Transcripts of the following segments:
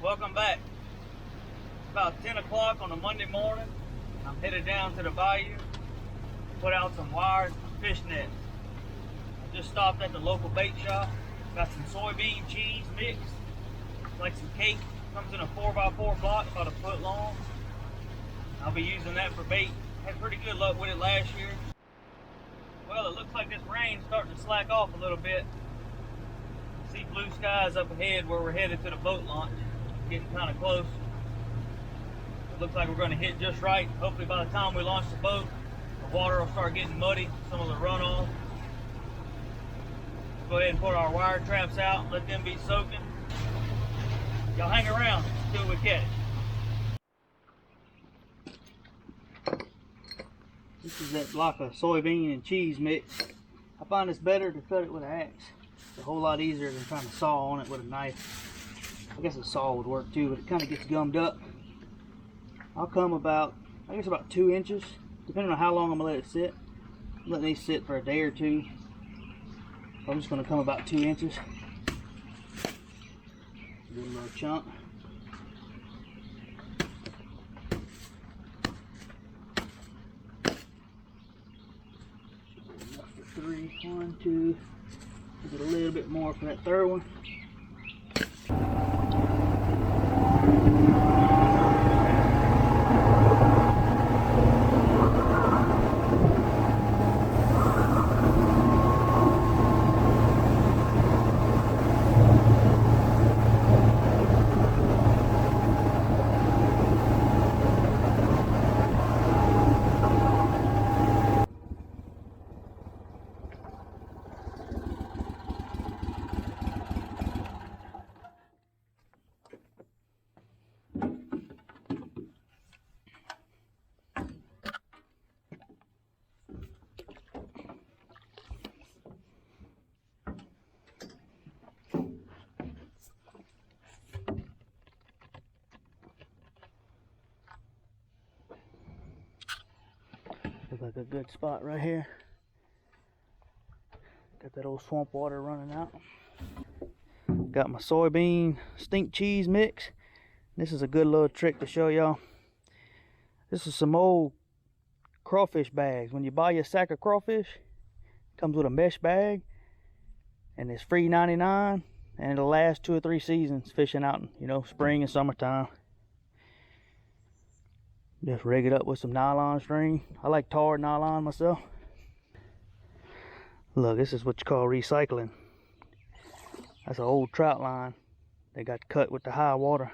Welcome back. It's about 10 o'clock on a Monday morning. I'm headed down to the bayou to put out some wires and fish nets. I just stopped at the local bait shop. Got some soybean cheese mix, like some cake. Comes in a 4x4 block, about a foot long. I'll be using that for bait. Had pretty good luck with it last year. Well, it looks like this rain's starting to slack off a little bit. See blue skies up ahead where we're headed to the boat launch. Getting kind of close. It looks like we're going to hit just right. Hopefully by the time we launch the boat, the water will start getting muddy, some of the runoff. Let's go ahead and put our wire traps out, let them be soaking. Y'all hang around, see what we catch. This is that block of soybean and cheese mix. I find it's better to cut it with an axe. It's a whole lot easier than trying to saw on it with a knife. I guess a saw would work too, but it kind of gets gummed up. I'll come about, I guess about 2 inches, depending on how long I'm gonna let it sit. I'm letting these sit for a day or two. I'm just gonna come about 2 inches. Good little chunk. Enough for 3. 1, 2. Get a little bit more for that third one. Looks like a good spot right here. Got that old swamp water running out. Got my soybean stink cheese mix. This is a good little trick to show y'all. This is some old crawfish bags. When you buy your sack of crawfish, it comes with a mesh bag and it's free 99, and it'll last 2 or 3 seasons fishing out in, you know, spring and summertime. Just rig it up with some nylon string. I like tarred nylon myself. Look, this is what you call recycling. That's an old trout line. They got cut with the high water.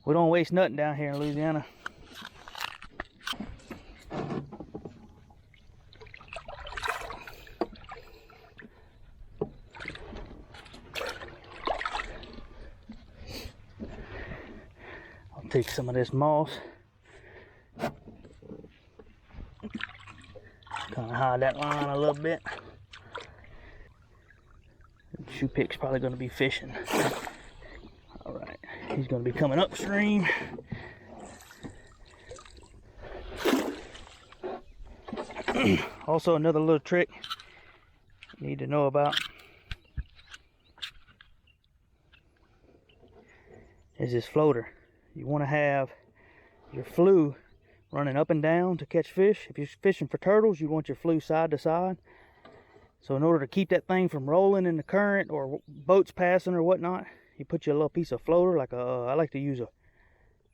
We don't waste nothing down here in Louisiana. I'll take some of this moss. Kind of hide that line a little bit. Choupique's probably going to be fishing. Alright, he's going to be coming upstream. Also, another little trick you need to know about is this floater. You want to have your fluke running up and down to catch fish. If you're fishing for turtles, you want your fluke side to side. So in order to keep that thing from rolling in the current or boats passing or whatnot, you put your little piece of floater, like I like to use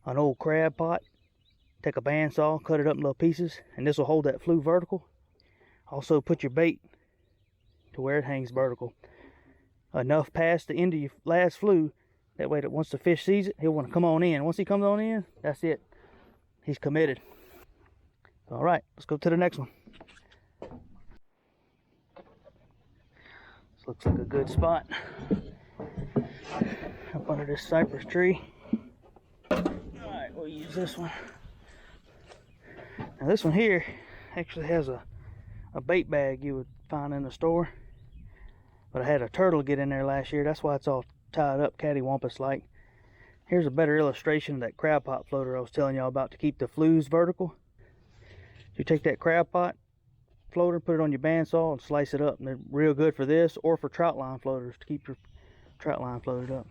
an old crab pot. Take a bandsaw, cut it up in little pieces, and this will hold that fluke vertical. Also put your bait to where it hangs vertical. Enough past the end of your last fluke, that way that once the fish sees it, he'll want to come on in. Once he comes on in, that's it. He's committed. All right, let's go to the next one. This looks like a good spot. Up under this cypress tree. All right, we'll use this one. Now this one here actually has a bait bag you would find in the store. But I had a turtle get in there last year. That's why it's all tied up cattywampus like. Here's a better illustration of that crab pot floater I was telling y'all about to keep the flues vertical. You take that crab pot floater, put it on your bandsaw and slice it up. And they're real good for this or for trout line floaters to keep your trout line floated up.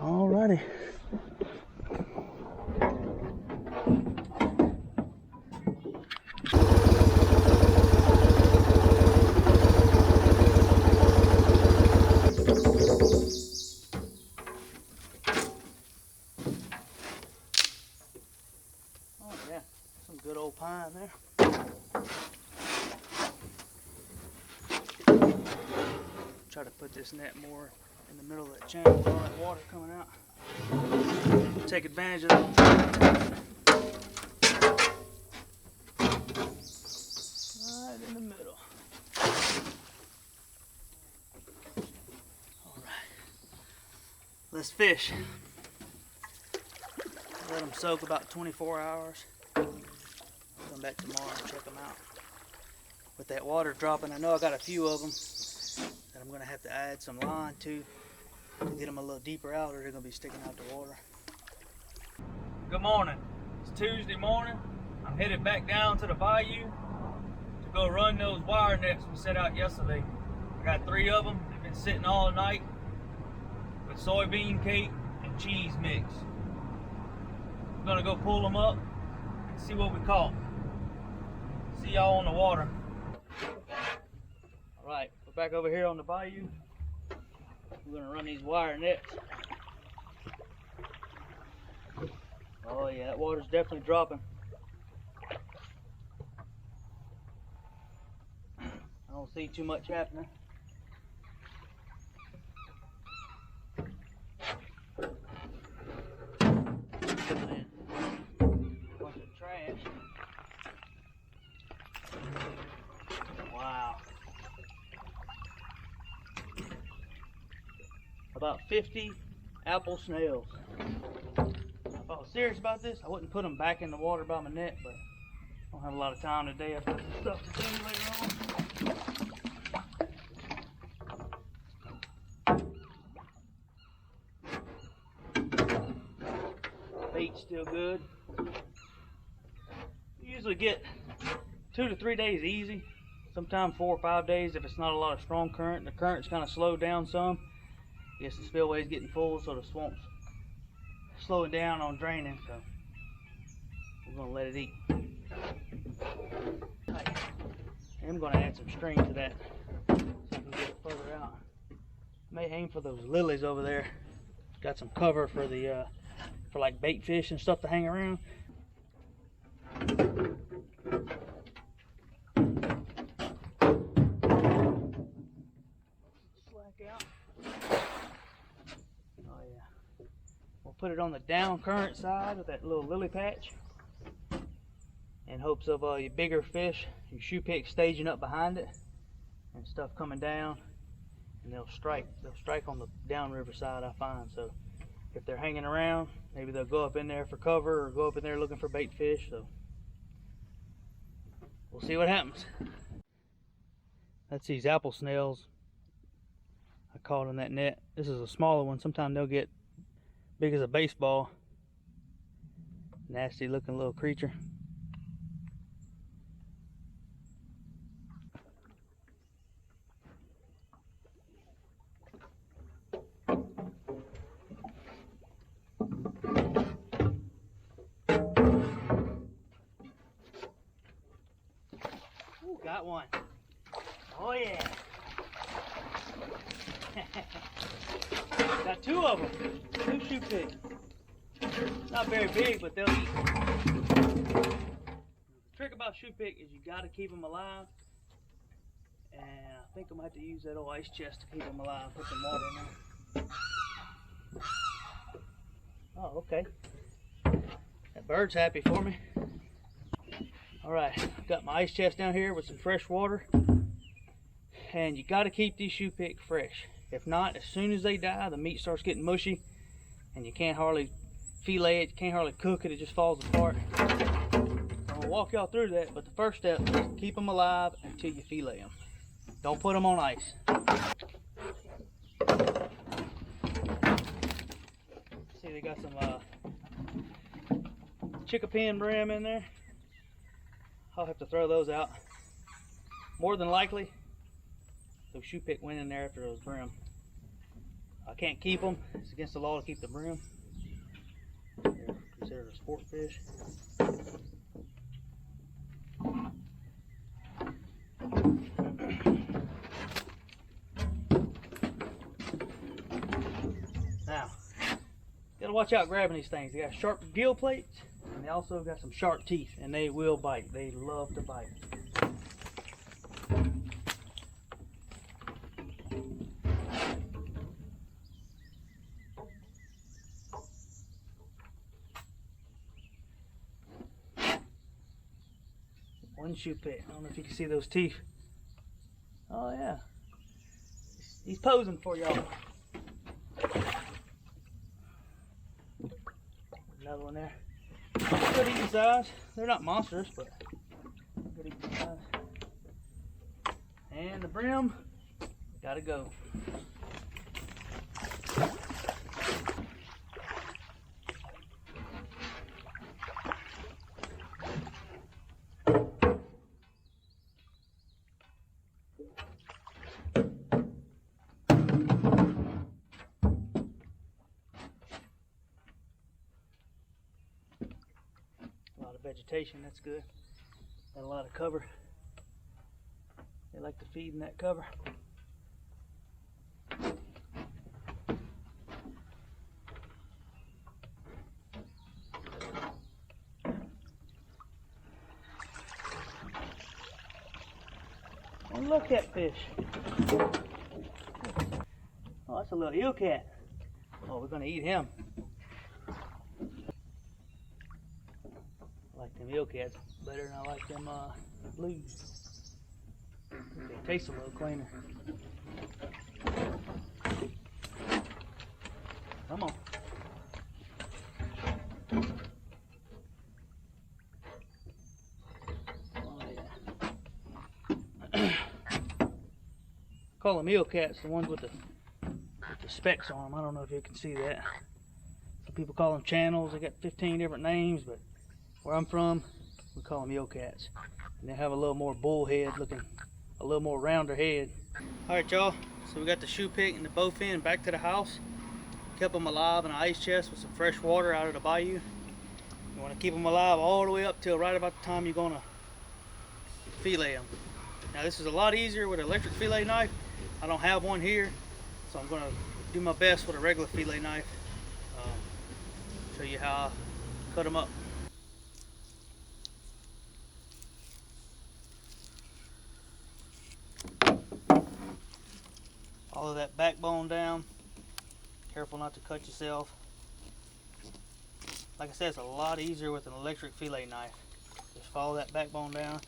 Alrighty. Oh yeah, some good old pine there. Try to put this net more in the middle of that channel with all that water coming out. Take advantage of that. Right in the middle. Alright. Let's fish. Let them soak about 24 hours. Come back tomorrow and check them out. With that water dropping, I know I got a few of them that I'm going to have to add some line to get them a little deeper out, or they're going to be sticking out the water. Good morning. It's Tuesday morning. I'm headed back down to the bayou to go run those wire nets we set out yesterday. I got 3 of them. They've been sitting all night with soybean cake and cheese mix. I'm going to go pull them up and see what we caught. See y'all on the water. Alright, we're back over here on the bayou. We're going to run these wire nets. Oh yeah, that water's definitely dropping. I don't see too much happening. Bunch of trash. Wow. About 50 apple snails. If I was serious about this, I wouldn't put them back in the water by my net, but I don't have a lot of time today. I've got some stuff to do later on. Bait's still good. You usually get 2 to 3 days easy. Sometimes 4 or 5 days if it's not a lot of strong current. The current's kind of slowed down some. I guess the spillway's getting full, so the swamp's slowing down on draining, so we're gonna let it eat. I'm gonna add some string to that so I can get it further out. May aim for those lilies over there. Got some cover for the for like bait fish and stuff to hang around. Slack out. Oh yeah. We'll put it on the down current side of that little lily patch in hopes of your bigger fish, your Choupique, staging up behind it and stuff coming down, and they'll strike on the downriver side, I find. So if they're hanging around, maybe they'll go up in there for cover or go up in there looking for bait fish. So we'll see what happens. That's these apple snails I caught in that net. This is a smaller one. Sometimes they'll get big as a baseball. Nasty looking little creature. Ooh, got one. Oh yeah. Got 2 of them. 2 Choupique. Not very big, but they'll eat. The trick about Choupique is you got to keep them alive. And I think I'm going to have to use that old ice chest to keep them alive. Put some water in there. Oh, okay. That bird's happy for me. Alright, got my ice chest down here with some fresh water. And you got to keep these Choupique fresh. If not, as soon as they die, the meat starts getting mushy and you can't hardly fillet it, you can't hardly cook it, it just falls apart. I'm gonna walk y'all through that, but the first step is keep them alive until you fillet them. Don't put them on ice. See, they got some chickapin brim in there. I'll have to throw those out. More than likely, those Choupique went in there after those brim. I can't keep them. It's against the law to keep the brim. They're considered a sport fish. Now, gotta watch out grabbing these things. They got sharp gill plates, and they also got some sharp teeth, and they will bite. They love to bite. One Choupique. I don't know if you can see those teeth. Oh yeah. He's posing for y'all. Another one there. Good eating size. They're not monsters, but good eating size. And the brim, gotta go. Vegetation, that's good. Got a lot of cover. They like to feed in that cover. And look at fish. Oh, that's a little eel cat. Oh, we're gonna eat him. I like them eel cats better than I like them blues. They taste a little cleaner. Come on. Oh yeah. Call them eel cats, the ones with the specks on them. I don't know if you can see that. Some people call them channels. They got 15 different names, but where I'm from, we call them eel cats. And they have a little more bull head looking, a little more rounder head. All right, y'all. So we got the Choupique and the Bowfin back to the house. Kept them alive in an ice chest with some fresh water out of the bayou. You want to keep them alive all the way up till right about the time you're going to fillet them. Now this is a lot easier with an electric fillet knife. I don't have one here, so I'm going to do my best with a regular fillet knife. Show you how I cut them up. Follow that backbone down. Careful not to cut yourself. Like I said, it's a lot easier with an electric fillet knife. Just follow that backbone down.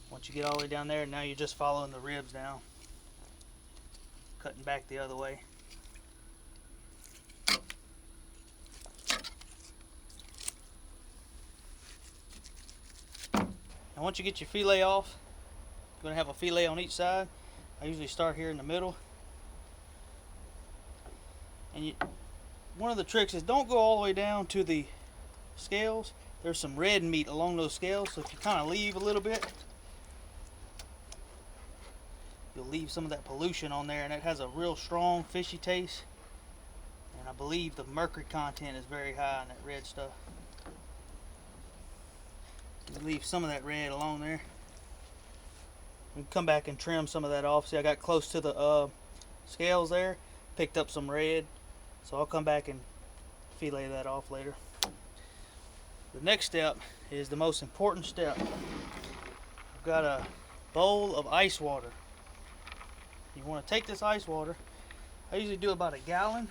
Once you get all the way down there, now you're just following the ribs down. Cutting back the other way. And once you get your fillet off, you're going to have a fillet on each side. I usually start here in the middle. And one of the tricks is don't go all the way down to the scales. There's some red meat along those scales, so if you kind of leave a little bit, you'll leave some of that pollution on there, and it has a real strong fishy taste. And I believe the mercury content is very high in that red stuff. You leave some of that red along there. We can come back and trim some of that off. See, I got close to the scales there, picked up some red, so I'll come back and fillet that off later. The next step is the most important step. I've got a bowl of ice water. You want to take this ice water, I usually do about a gallon.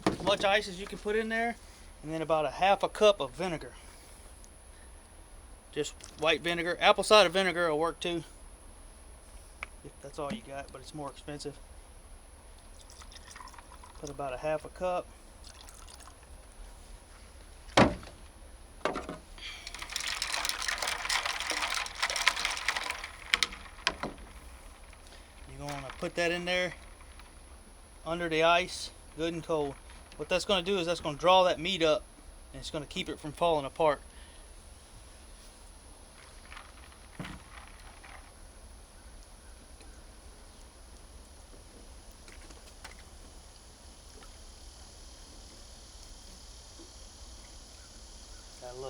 As much ice as you can put in there, and then about a half a cup of vinegar. Just white vinegar. Apple cider vinegar will work too, if that's all you got, but it's more expensive. Put about a half a cup. You're going to put that in there under the ice, good and cold. What that's going to do is that's going to draw that meat up, and it's going to keep it from falling apart.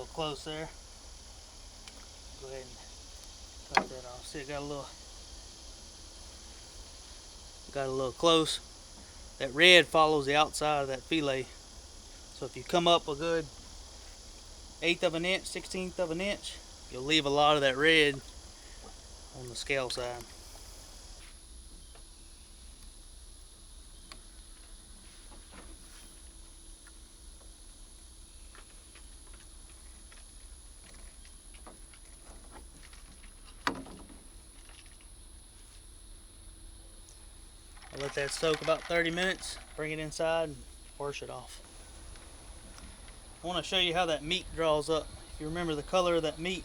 little close there. Go ahead and cut that off. See, it got a little close. That red follows the outside of that fillet. So if you come up a good 1/8 of an inch, 1/16 of an inch, you'll leave a lot of that red on the scale side. I'll let that soak about 30 minutes, bring it inside and wash it off. I want to show you how that meat draws up. If you remember the color of that meat,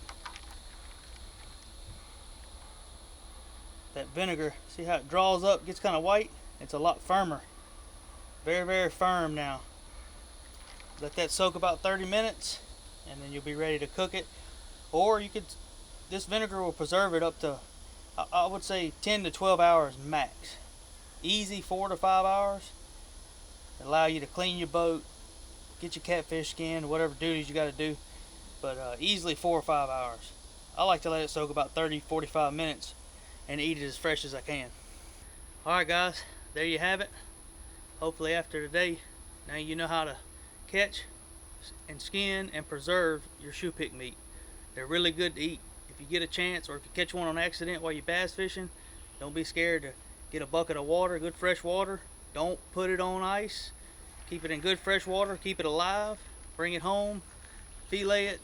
that vinegar, see how it draws up, gets kind of white? It's a lot firmer. Very, very firm now. Let that soak about 30 minutes and then you'll be ready to cook it. Or you could, this vinegar will preserve it up to, I would say 10 to 12 hours max. Easy 4 to 5 hours. Allow you to clean your boat, get your catfish skinned, whatever duties you got to do. But easily 4 or 5 hours. I like to let it soak about 30-45 minutes and eat it as fresh as I can. Alright guys, there you have it. Hopefully after today, now you know how to catch and skin and preserve your Choupique meat. They're really good to eat. If you get a chance, or if you catch one on accident while you're bass fishing, don't be scared to get a bucket of water, good fresh water. Don't put it on ice. Keep it in good fresh water, keep it alive, bring it home, fillet it,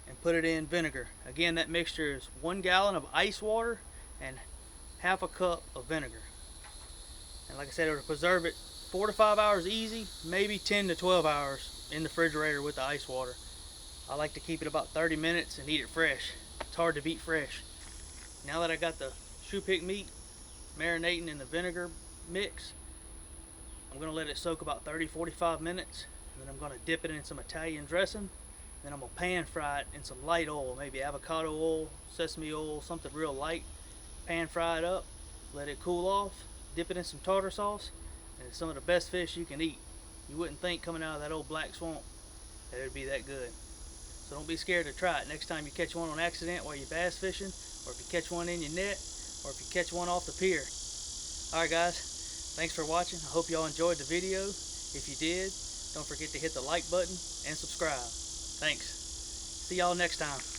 and put it in vinegar. Again, that mixture is 1 gallon of ice water and half a cup of vinegar. And like I said, it'll preserve it 4 to 5 hours easy, maybe 10 to 12 hours in the refrigerator with the ice water. I like to keep it about 30 minutes and eat it fresh. It's hard to beat fresh. Now that I got the Choupique meat marinating in the vinegar mix, I'm going to let it soak about 30-45 minutes, and then I'm going to dip it in some Italian dressing. Then I'm going to pan fry it in some light oil, maybe avocado oil, sesame oil, something real light. Pan fry it up, let it cool off, dip it in some tartar sauce, and it's some of the best fish you can eat. You wouldn't think coming out of that old black swamp that it would be that good. So don't be scared to try it. Next time you catch one on accident while you're bass fishing, or if you catch one in your net, or if you catch one off the pier. Alright guys, thanks for watching. I hope y'all enjoyed the video. If you did, don't forget to hit the like button and subscribe. Thanks. See y'all next time.